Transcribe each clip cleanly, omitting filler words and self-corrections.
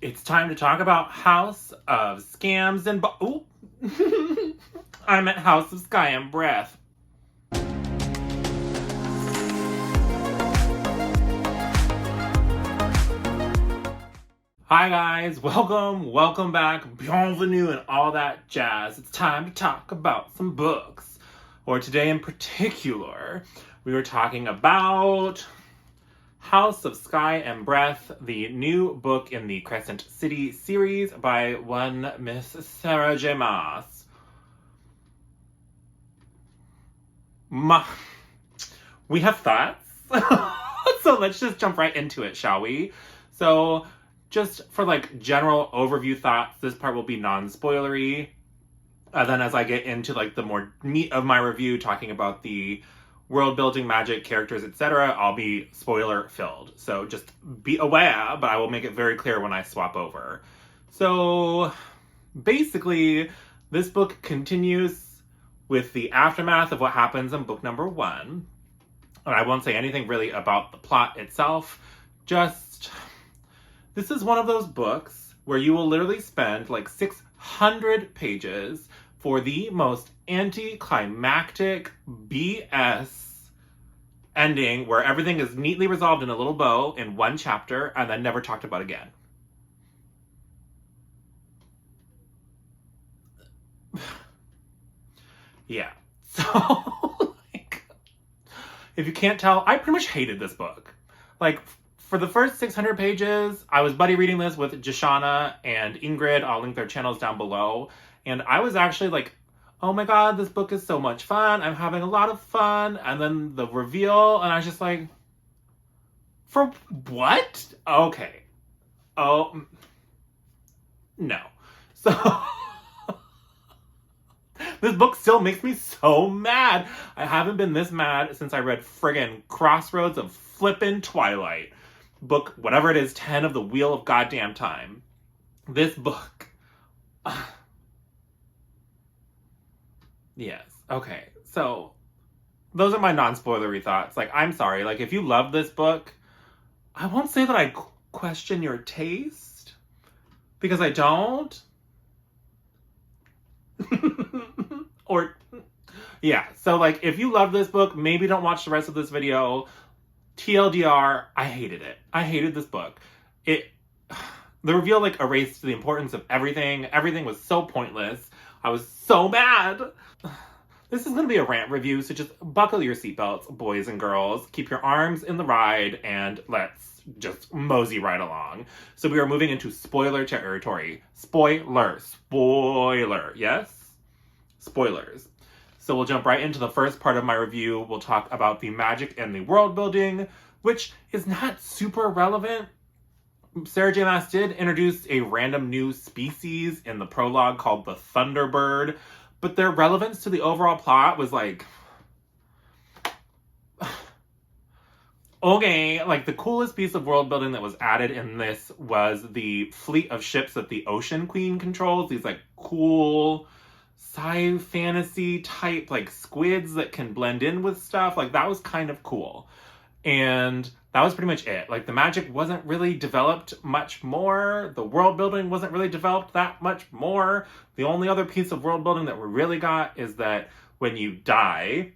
It's time to talk about House of Scams and Ooh. I'm at House of Sky and Breath. Hi guys, welcome back, bienvenue and all that jazz. It's time to talk about some books. Or today in particular, we were talking about House of Sky and Breath, the new book in the Crescent City series by one Miss Sarah J. Maas. We have thoughts. So let's just jump right into it, shall we? So just for like general overview thoughts, this part will be non-spoilery. Then as I get into like the more meat of my review, talking about the world building, magic, characters, etc., I'll be spoiler filled. So just be aware, but I will make it very clear when I swap over. So basically, this book continues with the aftermath of what happens in book number 1. And I won't say anything really about the plot itself. Just, this is one of those books where you will literally spend like 600 pages for the most anticlimactic BS ending where everything is neatly resolved in a little bow in one chapter and then never talked about again. Yeah. So, like, if you can't tell, I pretty much hated this book. Like, for the first 600 pages, I was buddy reading this with Jashana and Ingrid. I'll link their channels down below. And I was actually like, oh my god, this book is so much fun. I'm having a lot of fun. And then the reveal, and I was just like, for what? Okay. Oh, no. So, this book still makes me so mad. I haven't been this mad since I read friggin' Crossroads of Flippin' Twilight. Book, whatever it is, 10 of the Wheel of Goddamn Time. This book. Yes. Okay. So, those are my non-spoilery thoughts. Like, I'm sorry. Like, if you love this book, I won't say that I question your taste. Because I don't. Or, yeah. So, like, if you love this book, maybe don't watch the rest of this video. TLDR, I hated it. I hated this book. The reveal, like, erased the importance of everything. Everything was so pointless. I was so mad. This is going to be a rant review, so just buckle your seatbelts, boys and girls. Keep your arms in the ride, and let's just mosey right along. So we are moving into spoiler territory. Spoiler. Yes? Spoilers. So we'll jump right into the first part of my review. We'll talk about the magic and the world building, which is not super relevant. Sarah J. Maas did introduce a random new species in the prologue called the Thunderbird, but their relevance to the overall plot was like, okay, like the coolest piece of world building that was added in this was the fleet of ships that the Ocean Queen controls. These like cool sci-fantasy type like squids that can blend in with stuff. Like that was kind of cool. And that was pretty much it. Like the magic wasn't really developed much more. The world building wasn't really developed that much more. The only other piece of world building that we really got is that when you die,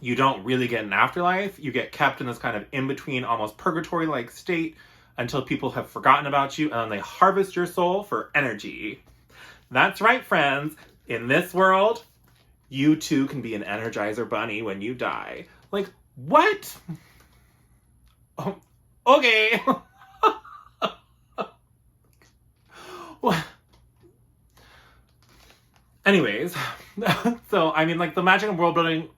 you don't really get an afterlife. You get kept in this kind of in-between, almost purgatory-like state until people have forgotten about you, and then they harvest your soul for energy. That's right, friends. In this world, you too can be an Energizer Bunny when you die. Like, what? Oh, okay. Anyways, so, I mean, like, the magic and world building,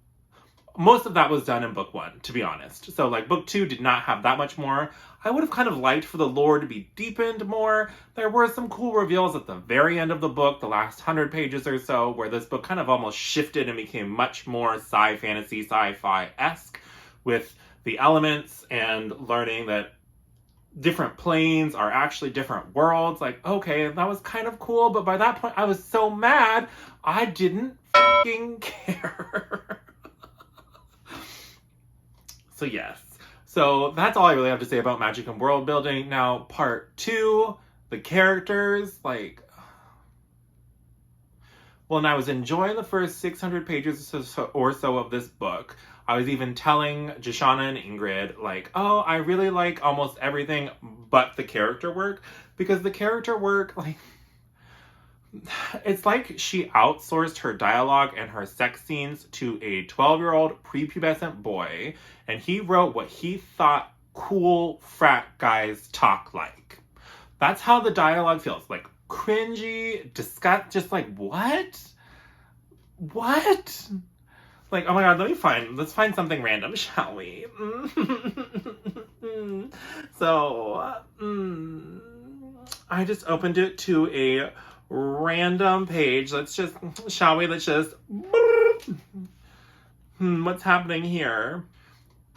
most of that was done in book 1, to be honest. So, like, book 2 did not have that much more. I would have kind of liked for the lore to be deepened more. There were some cool reveals at the very end of the book, the last 100 pages or so, where this book kind of almost shifted and became much more sci-fantasy, sci-fi-esque, with the elements and learning that different planes are actually different worlds. Like, okay, that was kind of cool, but by that point I was so mad, I didn't fucking care. So yes. So that's all I really have to say about magic and world building. Now, part 2, The characters, like... Well, and I was enjoying the first 600 pages or so of this book. I was even telling Jashana and Ingrid, like, oh, I really like almost everything but the character work. Because the character work, like... It's like she outsourced her dialogue and her sex scenes to a 12-year-old prepubescent boy, and he wrote what he thought cool frat guys talk like. That's how the dialogue feels. Like, cringy, disgust, just like, what? What? Like, oh my god, let's find something random, shall we? So, I just opened it to a random page. Let's just, what's happening here?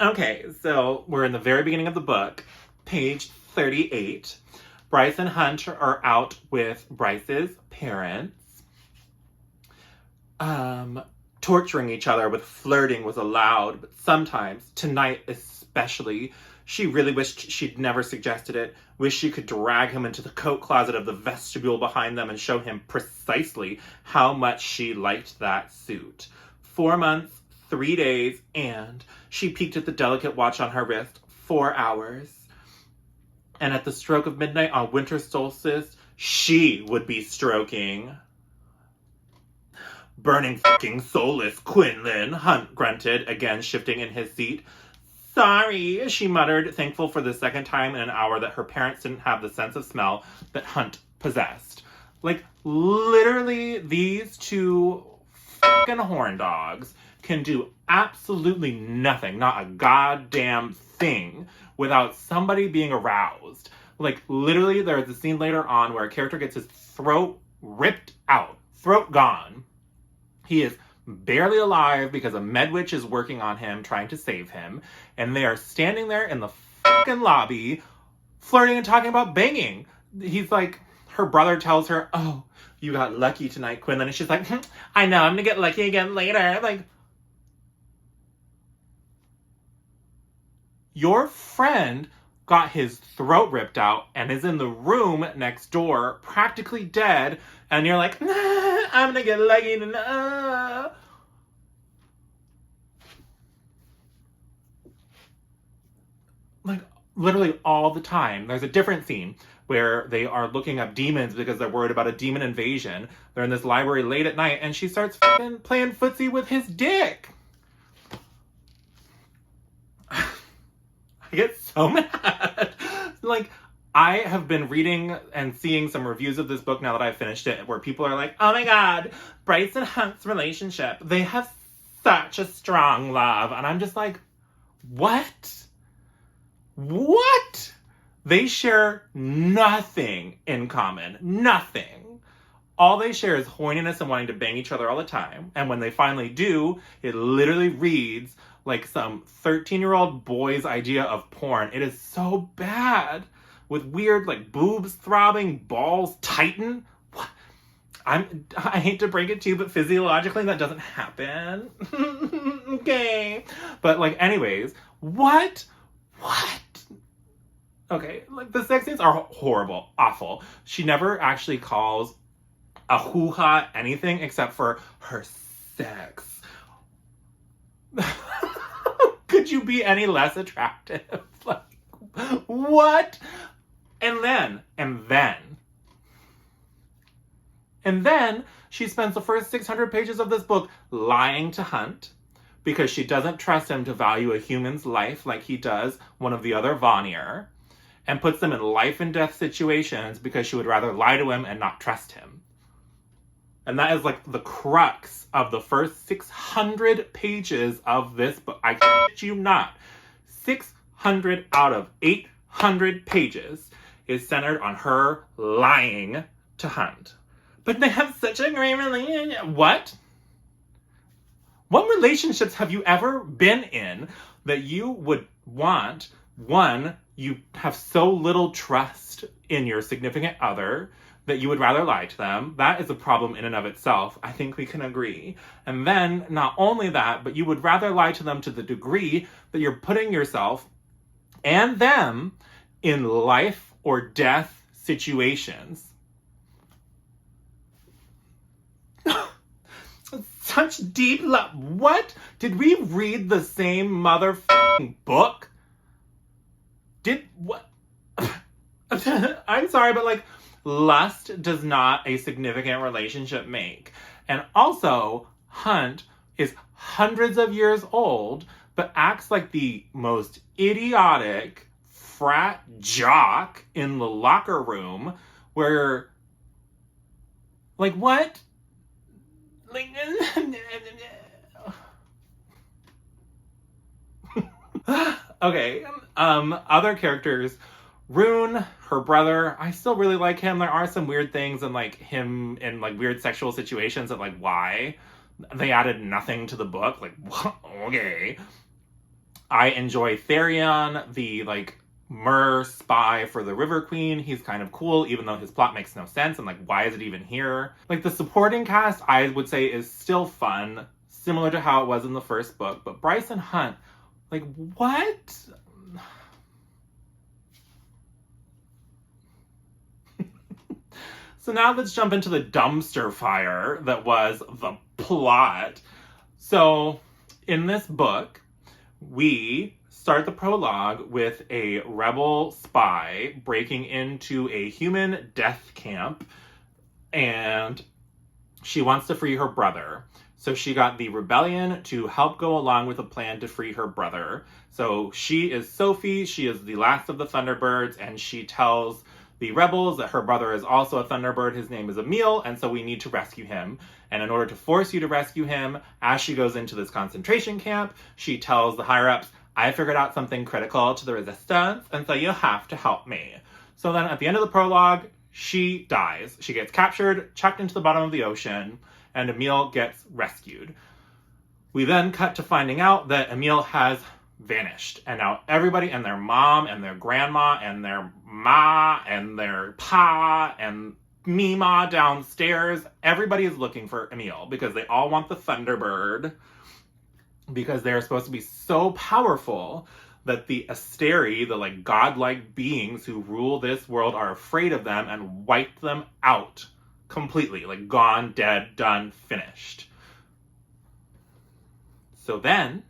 Okay, so we're in the very beginning of the book, page 38. Bryce and Hunt are out with Bryce's parents. Torturing each other with flirting was allowed, but sometimes, tonight especially, she really wished she'd never suggested it, wished she could drag him into the coat closet of the vestibule behind them and show him precisely how much she liked that suit. 4 months, 3 days, and she peeked at the delicate watch on her wrist. 4 hours. And at the stroke of midnight on winter solstice, she would be stroking. Burning fucking soulless, Quinlan, Hunt grunted, again shifting in his seat. Sorry, she muttered, thankful for the second time in an hour that her parents didn't have the sense of smell that Hunt possessed. Like, literally, these two fucking horn dogs can do absolutely nothing, not a goddamn thing, without somebody being aroused. Like, literally, there's a scene later on where a character gets his throat ripped out, throat gone. He is barely alive because a medwitch is working on him, trying to save him, and they are standing there in the fucking lobby, flirting and talking about banging. He's like, her brother tells her, oh, you got lucky tonight, Quinlan, and she's like, I know, I'm gonna get lucky again later. Like, your friend got his throat ripped out and is in the room next door, practically dead, and you're like, nah, I'm gonna get lucky tonight. Like, literally all the time. There's a different scene where they are looking up demons because they're worried about a demon invasion. They're in this library late at night, and she starts fucking playing footsie with his dick. I get so mad. Like, I have been reading and seeing some reviews of this book now that I've finished it, where people are like, oh my god, Bryce and Hunt's relationship, they have such a strong love. And I'm just like, what? What? They share nothing in common. Nothing. All they share is horniness and wanting to bang each other all the time. And when they finally do, it literally reads like some 13-year-old boy's idea of porn. It is so bad. With weird, like, boobs throbbing, balls tighten. What? I hate to break it to you, but physiologically that doesn't happen. Okay. But, like, anyways, what? Okay, like, the sex scenes are horrible, awful. She never actually calls a hoo-ha anything except for her sex. Could you be any less attractive? Like, what? And then she spends the first 600 pages of this book lying to Hunt because she doesn't trust him to value a human's life like he does one of the other Vanir, and puts them in life and death situations because she would rather lie to him and not trust him. And that is like the crux of the first 600 pages of this book. I kid you not. 600 out of 800 pages is centered on her lying to Hunt. But they have such a great relationship. What? What relationships have you ever been in that you would want? One, you have so little trust in your significant other that you would rather lie to them. That is a problem in and of itself. I think we can agree. And then, not only that, but you would rather lie to them to the degree that you're putting yourself and them in life or death situations. Such deep love. What? Did we read the same motherfucking book? What? I'm sorry, but like, lust does not a significant relationship make. And also, Hunt is hundreds of years old, but acts like the most idiotic frat jock in the locker room where, like, what? Like, okay, other characters. Rune, her brother, I still really like him. There are some weird things and like him in like weird sexual situations that like why they added nothing to the book. Like, okay. I enjoy Therion, the like Mer spy for the River Queen. He's kind of cool, even though his plot makes no sense. And like, why is it even here? Like the supporting cast, I would say is still fun, similar to how it was in the first book. But Bryce and Hunt, like what? So now let's jump into the dumpster fire that was the plot. So in this book, we start the prologue with a rebel spy breaking into a human death camp, and she wants to free her brother. So she got the rebellion to help go along with a plan to free her brother. So she is Sophie, she is the last of the Thunderbirds, and she tells the rebels that her brother is also a Thunderbird. His name is Emil, and so we need to rescue him. And in order to force you to rescue him, as she goes into this concentration camp, she tells the higher-ups, I figured out something critical to the resistance, and so you have to help me. So then at the end of the prologue, she dies. She gets captured, chucked into the bottom of the ocean, and Emil gets rescued. We then cut to finding out that Emil has vanished. And now everybody and their mom and their grandma and their ma and their pa and Mima downstairs, everybody is looking for Emil because they all want the Thunderbird because they're supposed to be so powerful that the Asteri, the like godlike beings who rule this world, are afraid of them and wipe them out completely. Like gone, dead, done, finished. So then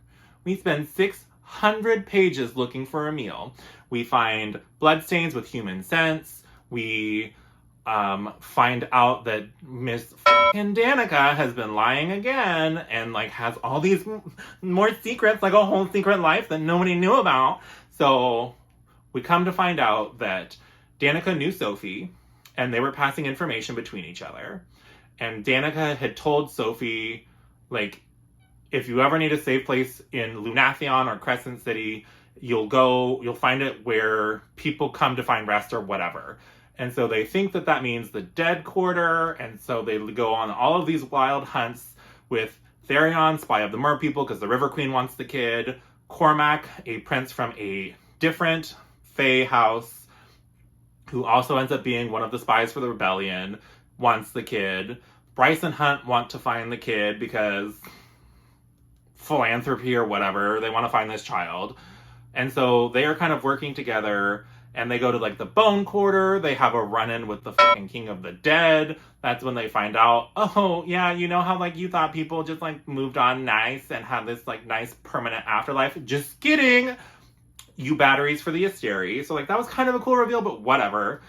we spend 600 pages looking for Emil. We find bloodstains with human scents. We find out that Miss Danica has been lying again and like has all these more secrets, like a whole secret life that nobody knew about. So we come to find out that Danica knew Sophie and they were passing information between each other. And Danica had told Sophie, like, if you ever need a safe place in Lunathion or Crescent City, you'll find it where people come to find rest or whatever. And so they think that that means the Dead Quarter, and so they go on all of these wild hunts with Therion, spy of the Mer people, because the River Queen wants the kid, Cormac, a prince from a different Fae house, who also ends up being one of the spies for the rebellion, wants the kid. Bryce and Hunt want to find the kid because philanthropy or whatever, they want to find this child. And so they are kind of working together, and they go to like the Bone Quarter. They have a run-in with the fucking King of the Dead. That's when they find out, oh yeah, you know how like you thought people just like moved on nice and had this like nice permanent afterlife? Just kidding! You batteries for the Asteri. So like that was kind of a cool reveal, but whatever.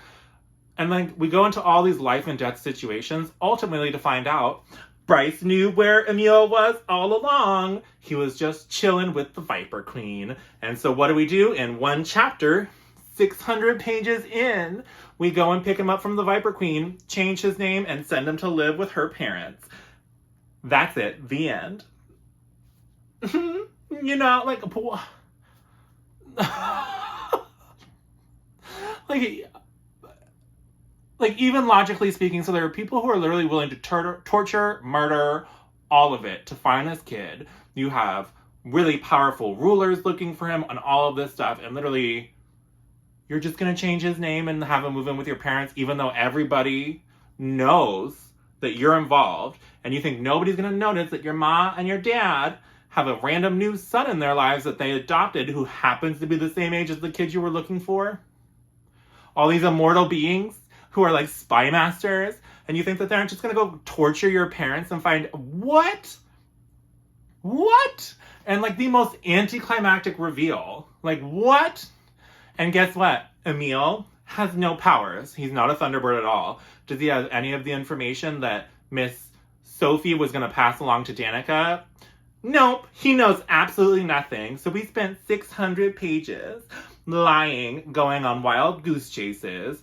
And like we go into all these life and death situations, ultimately to find out Bryce knew where Emil was all along. He was just chilling with the Viper Queen. And so what do? In one chapter, 600 pages in, we go and pick him up from the Viper Queen, change his name, and send him to live with her parents. That's it. The end. You know, like even logically speaking, so there are people who are literally willing to torture, murder, all of it to find this kid. You have really powerful rulers looking for him and all of this stuff, and literally you're just going to change his name and have him move in with your parents, even though everybody knows that you're involved, and you think nobody's going to notice that your mom and your dad have a random new son in their lives that they adopted who happens to be the same age as the kid you were looking for? all these immortal beings who are like spy masters, and you think that they're just gonna go torture your parents and find what? What? And like the most anticlimactic reveal. Like, what? And guess what? Emil has no powers. He's not a Thunderbird at all. Does he have any of the information that Miss Sophie was going to pass along to Danica? Nope. He knows absolutely nothing. So we spent 600 pages lying, going on wild goose chases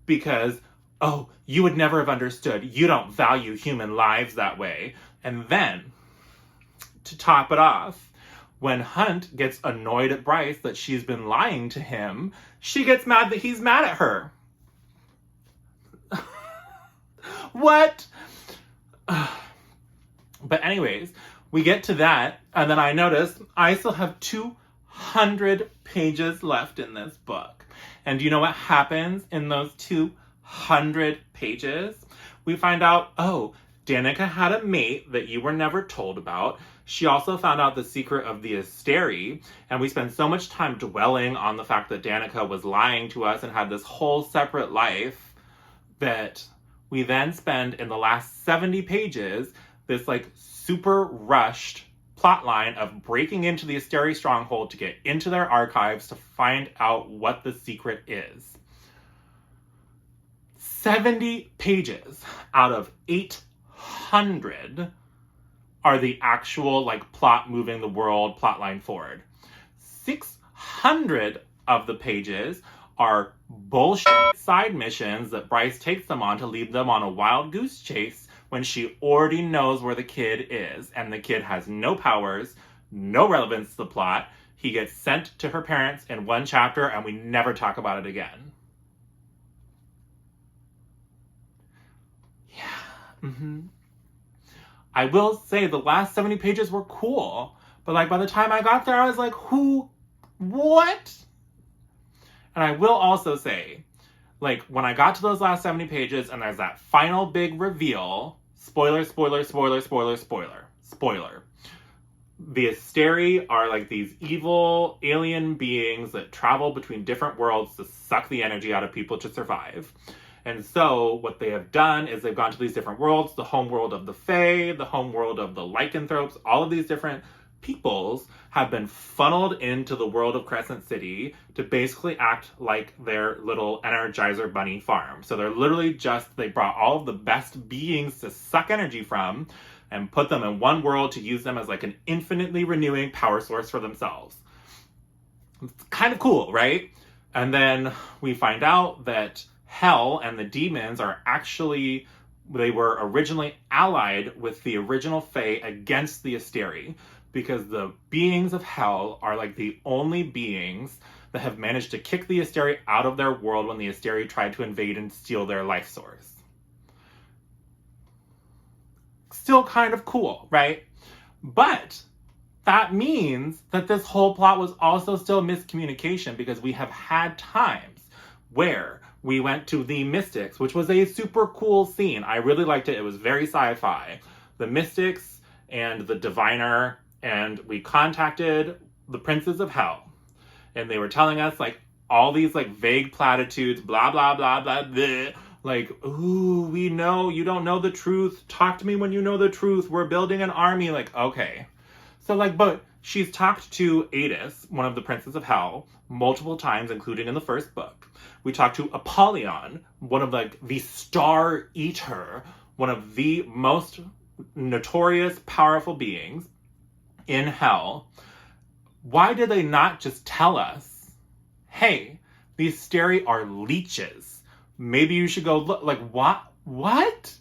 because, oh, you would never have understood. You don't value human lives that way. And then, to top it off, when Hunt gets annoyed at Bryce that she's been lying to him, she gets mad that he's mad at her. What? But anyways, we get to that, and then I notice I still have 200 pages left in this book. And do you know what happens in those 200 pages? We find out, oh, Danica had a mate that you were never told about. She also found out the secret of the Asteri, and we spend so much time dwelling on the fact that Danica was lying to us and had this whole separate life that we then spend in the last 70 pages this like super rushed plot line of breaking into the Asteri stronghold to get into their archives to find out what the secret is. 70 pages out of 800 are the actual like plot moving the world plot line forward. 600 of the pages are bullshit side missions that Bryce takes them on to lead them on a wild goose chase when she already knows where the kid is, and the kid has no powers, no relevance to the plot. He gets sent to her parents in one chapter and we never talk about it again. Yeah. Mm-hmm. I will say the last 70 pages were cool, but like by the time I got there, I was like, what? And I will also say, like when I got to those last 70 pages and there's that final big reveal, spoiler. The Asteri are like these evil alien beings that travel between different worlds to suck the energy out of people to survive. And so what they have done is they've gone to these different worlds, the home world of the Fae, the home world of the lycanthropes, all of these different peoples have been funneled into the world of Crescent City to basically act like their little Energizer Bunny farm. So they're literally they brought all of the best beings to suck energy from and put them in one world to use them as like an infinitely renewing power source for themselves. It's kind of cool, right? And then we find out that Hell and the demons are actually, they were originally allied with the original Fae against the Asteri, because the beings of Hell are like the only beings that have managed to kick the Asteri out of their world when the Asteri tried to invade and steal their life source. Still kind of cool, right? But that means that this whole plot was also still miscommunication, because we have had times where we went to the Mystics, which was a super cool scene. I really liked it. It was very sci-fi. The Mystics and the Diviner, and we contacted the Princes of Hell. And they were telling us like all these like vague platitudes, blah, blah, blah, blah, blah. Like, ooh, we know you don't know the truth. Talk to me when you know the truth. We're building an army. Like, okay. So like, but she's talked to Adis, one of the Princes of Hell, multiple times, including in the first book. We talked to Apollyon, one of like the Star Eater, one of the most notorious, powerful beings in Hell. Why did they not just tell us, hey, these Asteri are leeches. Maybe you should go look. Like, what?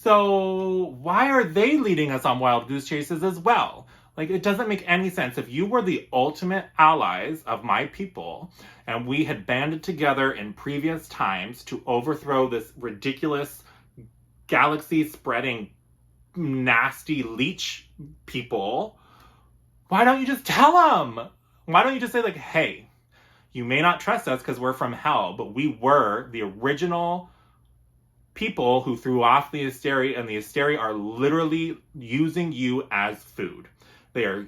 So why are they leading us on wild goose chases as well? Like, it doesn't make any sense. If you were the ultimate allies of my people, and we had banded together in previous times to overthrow this ridiculous galaxy-spreading nasty leech people, why don't you just tell them? Why don't you just say like, hey, you may not trust us because we're from Hell, but we were the original people who threw off the Asteri, and the Asteri are literally using you as food. They are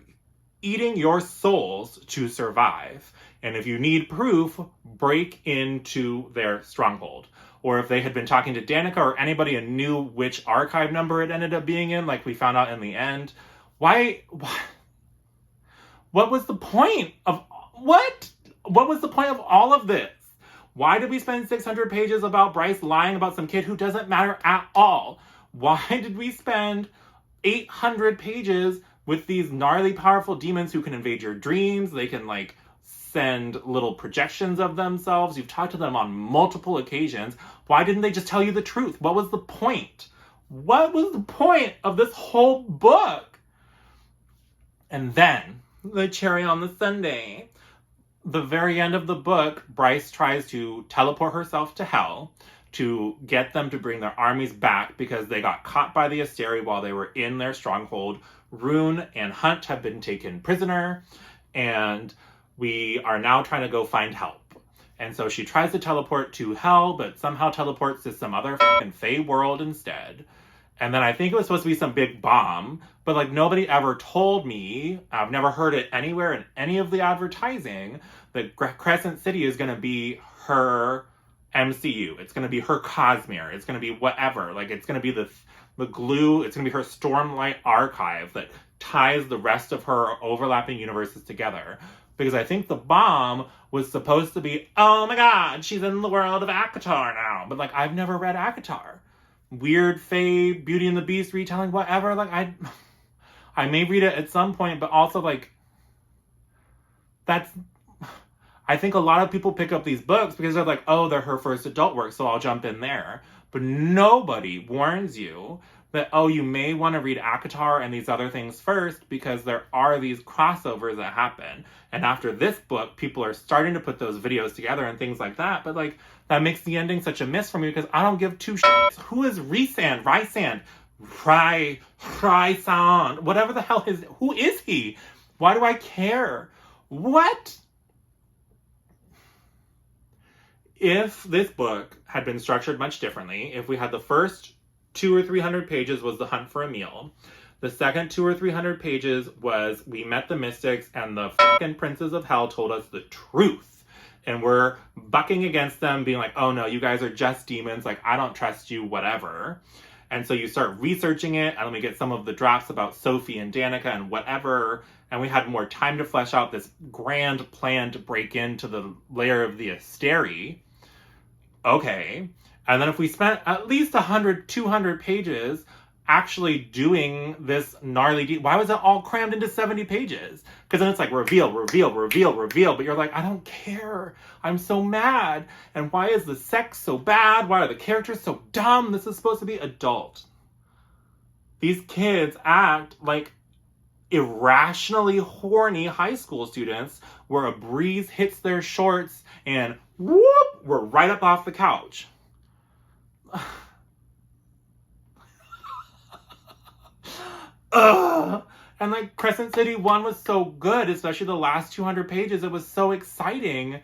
eating your souls to survive. And if you need proof, break into their stronghold. Or if they had been talking to Danica or anybody and knew which archive number it ended up being in, like we found out in the end, why what was the point of what? What was the point of all of this? Why did we spend 600 pages about Bryce lying about some kid who doesn't matter at all? Why did we spend 800 pages with these gnarly, powerful demons who can invade your dreams? They can, like, send little projections of themselves. You've talked to them on multiple occasions. Why didn't they just tell you the truth? What was the point? What was the point of this whole book? And then, the cherry on the sundae, the very end of the book, Bryce tries to teleport herself to hell to get them to bring their armies back because they got caught by the Asteri while they were in their stronghold. Rune and Hunt have been taken prisoner, and we are now trying to go find help. And so she tries to teleport to hell, but somehow teleports to some other fucking Fey world instead. And then I think it was supposed to be some big bomb, but like nobody ever told me, I've never heard it anywhere in any of the advertising, that Crescent City is going to be her MCU. It's going to be her Cosmere. It's going to be whatever. Like it's going to be the glue. It's going to be her Stormlight archive that ties the rest of her overlapping universes together. Because I think the bomb was supposed to be, oh my god, she's in the world of ACOTAR now. But like, I've never read ACOTAR. Weird Fae, Beauty and the Beast retelling, whatever. Like, I may read it at some point, but also like, I think a lot of people pick up these books because they're like, oh, they're her first adult work, so I'll jump in there. But nobody warns you that, oh, you may want to read ACOTAR and these other things first because there are these crossovers that happen. And after this book, people are starting to put those videos together and things like that. But like, that makes the ending such a miss for me because I don't give two shits. Who is Rysand? Rysand? Whatever the hell is, who is he? Why do I care? What? If this book had been structured much differently, if we had the first 200 or 300 pages was the hunt for a meal, the second 200 or 300 pages was we met the mystics and the fucking princes of hell told us the truth. And we're bucking against them, being like, oh no, you guys are just demons, like I don't trust you, whatever. And so you start researching it, and then we get some of the drops about Sophie and Danica and whatever, and we had more time to flesh out this grand plan to break into the lair of the Asteri. Okay. And then if we spent at least 100, 200 pages actually doing this gnarly why was it all crammed into 70 pages? Because then it's like reveal, but you're like, I don't care. I'm so mad. And why is the sex so bad? Why are the characters so dumb? This is supposed to be adult. These kids act like irrationally horny high school students where a breeze hits their shorts and whoop, we're right up off the couch. And like Crescent City 1 was so good, especially the last 200 pages. It was so exciting.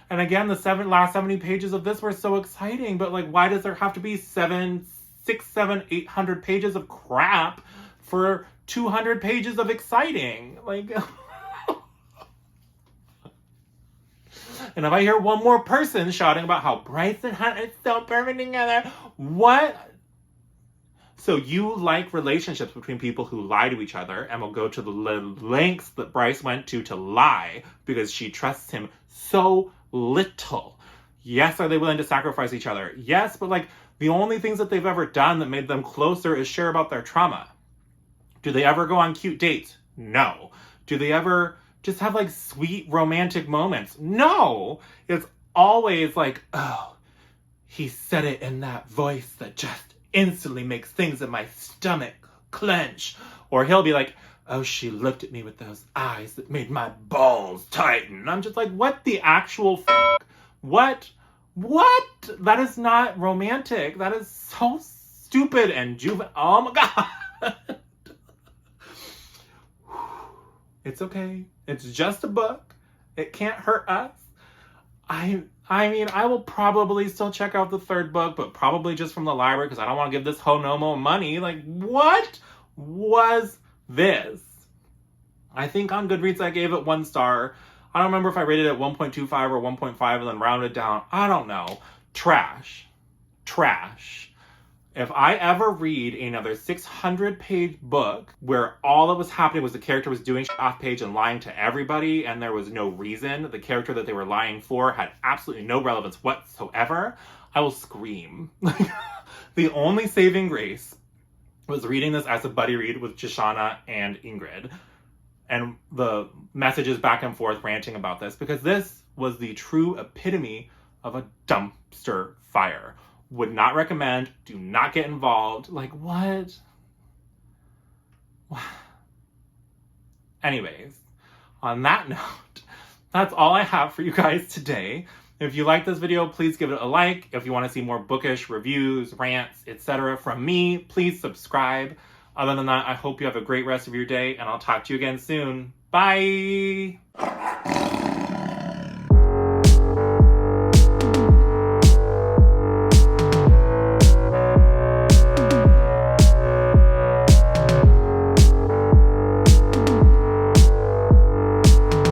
And again, the last 70 pages of this were so exciting. But like, why does there have to be 600, 700, 800 pages of crap for 200 pages of exciting? Like, and if I hear one more person shouting about how Bryce and Hunt are so perfect together, what? So you like relationships between people who lie to each other and will go to the lengths that Bryce went to lie because she trusts him so little. Yes, are they willing to sacrifice each other? Yes, but like the only things that they've ever done that made them closer is share about their trauma. Do they ever go on cute dates? No. Do they ever just have like sweet romantic moments? No. It's always like, oh, he said it in that voice that just instantly makes things in my stomach clench. Or he'll be like, oh, she looked at me with those eyes that made my balls tighten. And I'm just like, what the actual What? That is not romantic. That is so stupid and juvenile. Oh my god. It's okay. It's just a book. It can't hurt us. I mean, I will probably still check out the third book, but probably just from the library because I don't want to give this Honomo money. Like, what was this? I think on Goodreads I gave it 1 star. I don't remember if I rated it 1.25 or 1.5 and then rounded down. I don't know. Trash. Trash. If I ever read another 600-page book where all that was happening was the character was doing shit off page and lying to everybody and there was no reason, the character that they were lying for had absolutely no relevance whatsoever, I will scream. The only saving grace was reading this as a buddy read with Shoshana and Ingrid. And the messages back and forth ranting about this, because this was the true epitome of a dumpster fire. Would not recommend, do not get involved. Like, what? Anyways, on that note, that's all I have for you guys today. If you like this video, please give it a like. If you want to see more bookish reviews, rants, etc. from me, please subscribe. Other than that, I hope you have a great rest of your day, and I'll talk to you again soon. Bye!